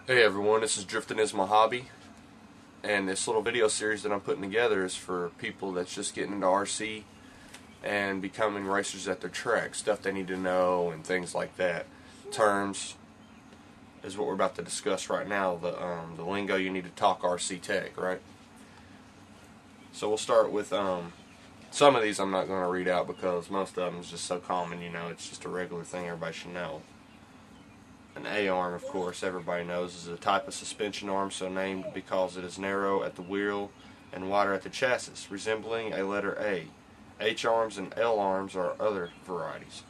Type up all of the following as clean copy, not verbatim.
Hey everyone, this is Drifting Is My Hobby, and this little video series that I'm putting together is for people that's just getting into RC and becoming racers at their track. Stuff they need to know and things like that. Terms is what we're about to discuss right now, the lingo you need to talk RC tech, right? So we'll start with some of these I'm not going to read out because most of them is just so common, it's just a regular thing everybody should know. An A-arm, of course, everybody knows, is a type of suspension arm so named because it is narrow at the wheel and wider at the chassis, resembling a letter A. H-arms and L-arms are other varieties.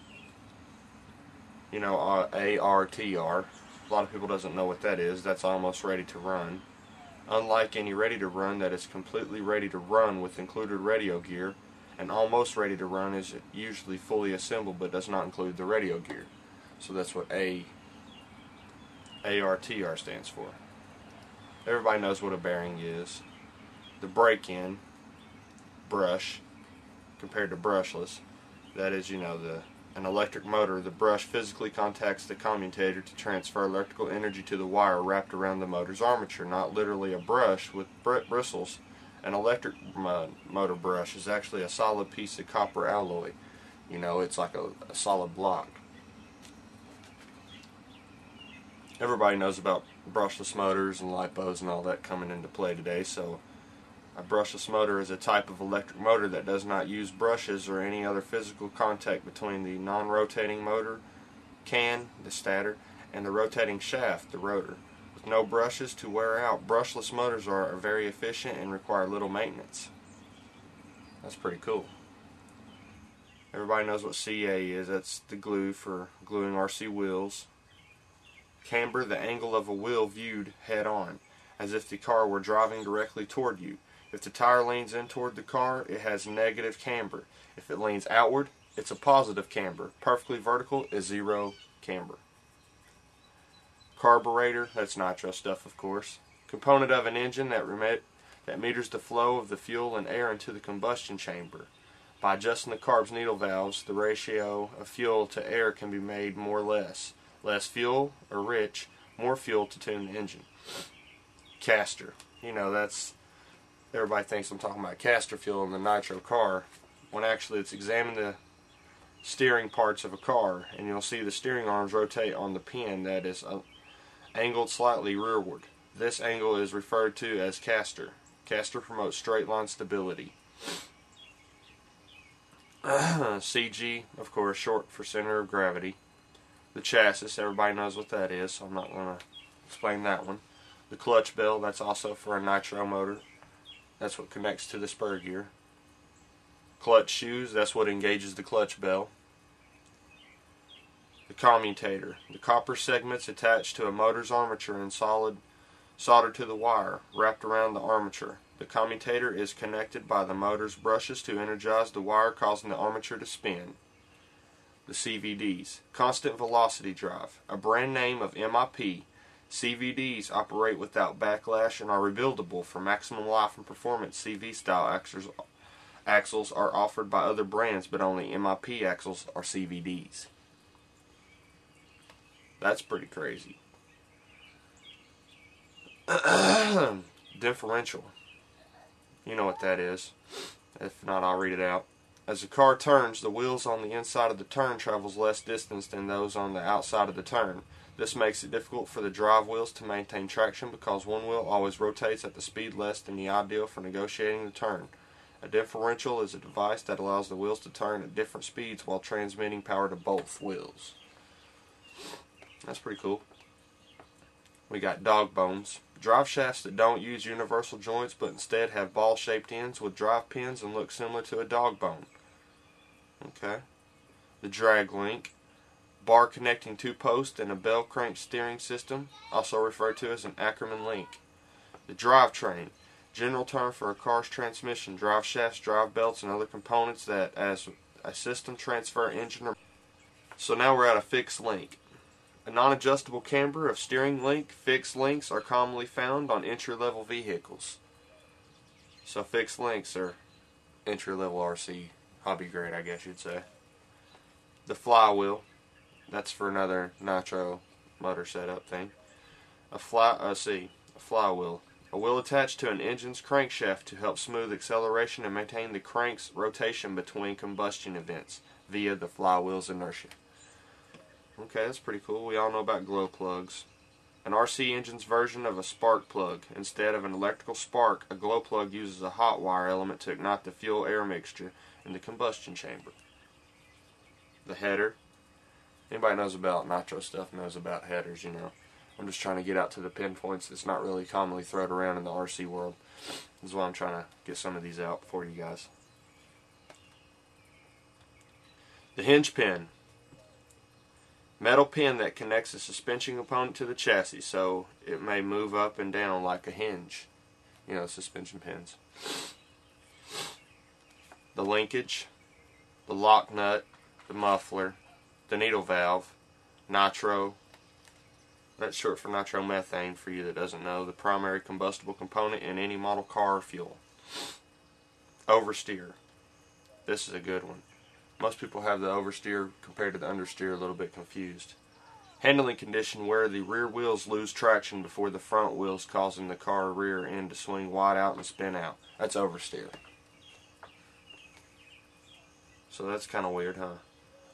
ARTR, a lot of people doesn't know what that is. That's almost ready to run. Unlike any ready to run that is completely ready to run with included radio gear, and almost ready to run is usually fully assembled but does not include the radio gear. So that's what ARTR stands for. Everybody knows what a bearing is. The break-in brush compared to brushless, that is, an electric motor. The brush physically contacts the commutator to transfer electrical energy to the wire wrapped around the motor's armature, not literally a brush with bristles. An electric motor brush is actually a solid piece of copper alloy. It's like a solid block. Everybody knows about brushless motors and lipos and all that coming into play today. So a brushless motor is a type of electric motor that does not use brushes or any other physical contact between the non-rotating motor can, the stator, and the rotating shaft, the rotor. With no brushes to wear out, brushless motors are very efficient and require little maintenance. That's pretty cool. Everybody knows what CA is. That's the glue for gluing RC wheels. Camber, the angle of a wheel viewed head-on, as if the car were driving directly toward you. If the tire leans in toward the car, it has negative camber. If it leans outward, it's a positive camber. Perfectly vertical is zero camber. Carburetor, that's nitro stuff, of course. Component of an engine that meters the flow of the fuel and air into the combustion chamber. By adjusting the carb's needle valves, the ratio of fuel to air can be made more or less. Less fuel or rich, more fuel to tune the engine. Caster. Everybody thinks I'm talking about caster fuel in the nitro car, when actually it's examine the steering parts of a car, and you'll see the steering arms rotate on the pin that is angled slightly rearward. This angle is referred to as caster. Caster promotes straight line stability. CG, of course, short for center of gravity. The chassis, everybody knows what that is, so I'm not going to explain that one. The clutch bell, that's also for a nitro motor. That's what connects to the spur gear. Clutch shoes, that's what engages the clutch bell. The commutator, the copper segments attached to a motor's armature and soldered to the wire wrapped around the armature. The commutator is connected by the motor's brushes to energize the wire, causing the armature to spin. The CVDs, constant velocity drive, a brand name of MIP. CVDs operate without backlash and are rebuildable for maximum life and performance. CV style axles are offered by other brands, but only MIP axles are CVDs. That's pretty crazy. Differential. You know what that is. If not, I'll read it out. As the car turns, the wheels on the inside of the turn travels less distance than those on the outside of the turn. This makes it difficult for the drive wheels to maintain traction because one wheel always rotates at the speed less than the ideal for negotiating the turn. A differential is a device that allows the wheels to turn at different speeds while transmitting power to both wheels. That's pretty cool. We got dog bones. Drive shafts that don't use universal joints but instead have ball-shaped ends with drive pins and look similar to a dog bone. Okay. The drag link. Bar connecting two posts and a bell crank steering system, also referred to as an Ackerman link. The drivetrain. General term for a car's transmission, drive shafts, drive belts, and other components that as a system transfer engine. So now we're at a fixed link. A non-adjustable camber of steering link. Fixed links are commonly found on entry-level vehicles. So fixed links are entry-level RC hobby grade, I guess you'd say. The flywheel. That's for another nitro motor setup thing. A flywheel. A wheel attached to an engine's crankshaft to help smooth acceleration and maintain the crank's rotation between combustion events via the flywheel's inertia. Okay, that's pretty cool. We all know about glow plugs. An RC engine's version of a spark plug. Instead of an electrical spark, a glow plug uses a hot wire element to ignite the fuel-air mixture in the combustion chamber. The header. Anybody knows about nitro stuff knows about headers, you know. I'm just trying to get out to the pinpoints that's not really commonly thrown around in the RC world. This is why I'm trying to get some of these out for you guys. The hinge pin. Metal pin that connects the suspension component to the chassis so it may move up and down like a hinge. You know, suspension pins. The linkage, the lock nut, the muffler, the needle valve, nitro. That's short for nitromethane for you that doesn't know. The primary combustible component in any model car or fuel. Oversteer. This is a good one. Most people have the oversteer compared to the understeer a little bit confused. Handling condition where the rear wheels lose traction before the front wheels, causing the car rear end to swing wide out and spin out. That's oversteer. So that's kind of weird, huh?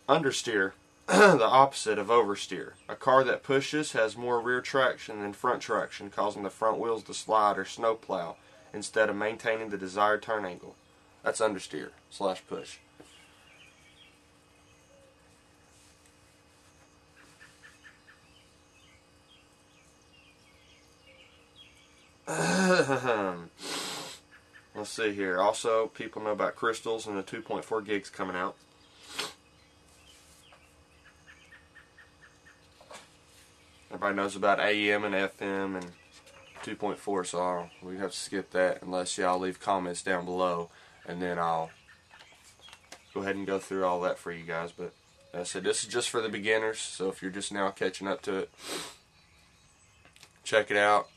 Understeer. The opposite of oversteer. A car that pushes has more rear traction than front traction, causing the front wheels to slide or snowplow instead of maintaining the desired turn angle. That's understeer / push. Let's see here. Also, people know about crystals and the 2.4 gigs coming out. Everybody knows about AM and FM and 2.4, so we have to skip that unless y'all leave comments down below, and then I'll go ahead and go through all that for you guys. But as I said, this is just for the beginners, so if you're just now catching up to it, check it out.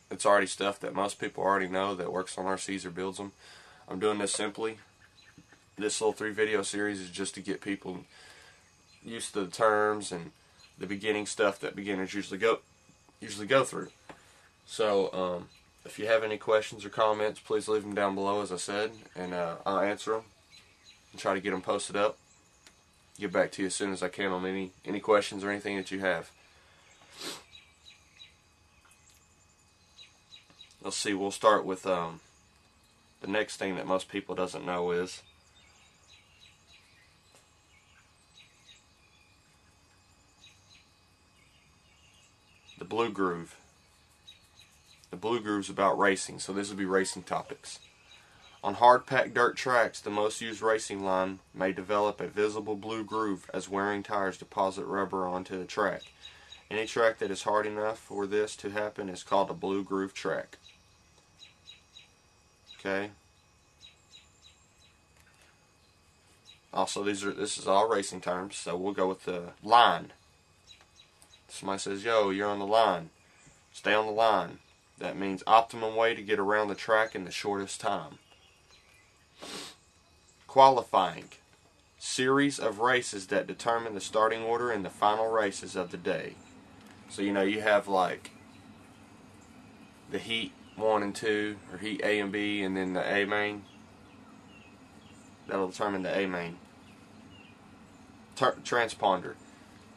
It's already stuff that most people already know that works on RCs or builds them. I'm doing this simply. This little 3-video series is just to get people used to the terms and the beginning stuff that beginners usually go through. So if you have any questions or comments, please leave them down below, as I said, and I'll answer them and try to get them posted up. Get back to you as soon as I can on any questions or anything that you have. Let's see, we'll start with the next thing that most people doesn't know is the blue groove. The blue groove's about racing, so this will be racing topics. On hard-packed dirt tracks, the most used racing line may develop a visible blue groove as wearing tires deposit rubber onto the track. Any track that is hard enough for this to happen is called a blue groove track. Okay. Also, this is all racing terms, so we'll go with the line. Somebody says, "Yo, you're on the line." Stay on the line. That means optimum way to get around the track in the shortest time. Qualifying. Series of races that determine the starting order and the final races of the day. So, you know, you have like the heat 1 and 2, or heat A and B, and then the A main. That'll determine the A main. Transponder.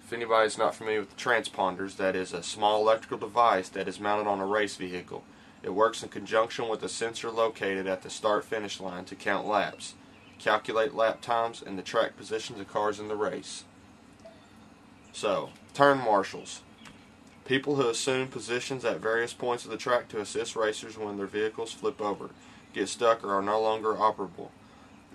If anybody's not familiar with the transponders, that is a small electrical device that is mounted on a race vehicle. It works in conjunction with a sensor located at the start-finish line to count laps, calculate lap times, and the track positions of cars in the race. So, turn marshals. People who assume positions at various points of the track to assist racers when their vehicles flip over, get stuck, or are no longer operable.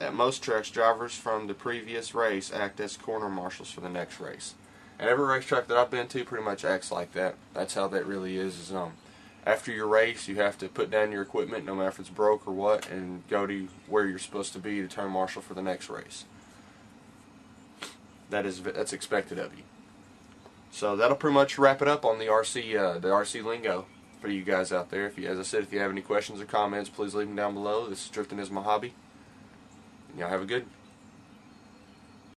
At most tracks, drivers from the previous race act as corner marshals for the next race. And every racetrack that I've been to pretty much acts like that. That's how that really is after your race, you have to put down your equipment, no matter if it's broke or what, and go to where you're supposed to be to turn marshal for the next race. That's expected of you. So that'll pretty much wrap it up on the RC lingo for you guys out there. As I said, if you have any questions or comments, please leave them down below. This is Drifting is my hobby. Y'all have a good